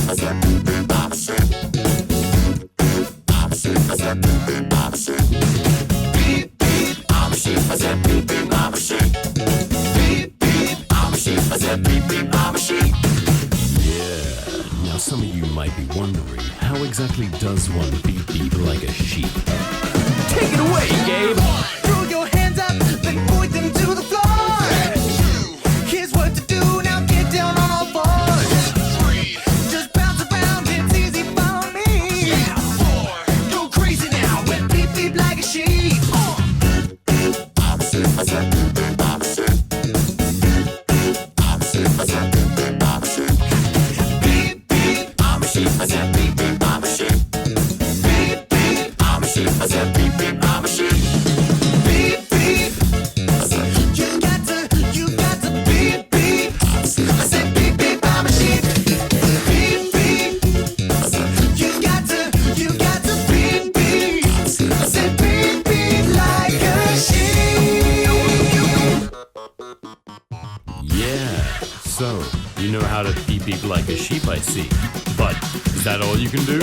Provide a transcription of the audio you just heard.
Now some of you might be wondering, how exactly does one beep beep like a sheep? Take it away, Gabe! Throw your hands up, then point them to the floor. Here's what to do, now get down on all fours. Just bounce around, it's easy for me. Go crazy now, and beep beep like a sheep. Beep beep, I'm a sheep. I said beep beep, I'm a sheep. Beep beep, I'm a sheep. I said beep beep, I'm a sheep. Beep beep, you got to beep beep. I said beep beep, I'm a sheep. Beep beep, you got to beep beep. I said beep beep like a sheep. Yeah, so, you know how to beep beep like a sheep, I see. But, is that all you can do?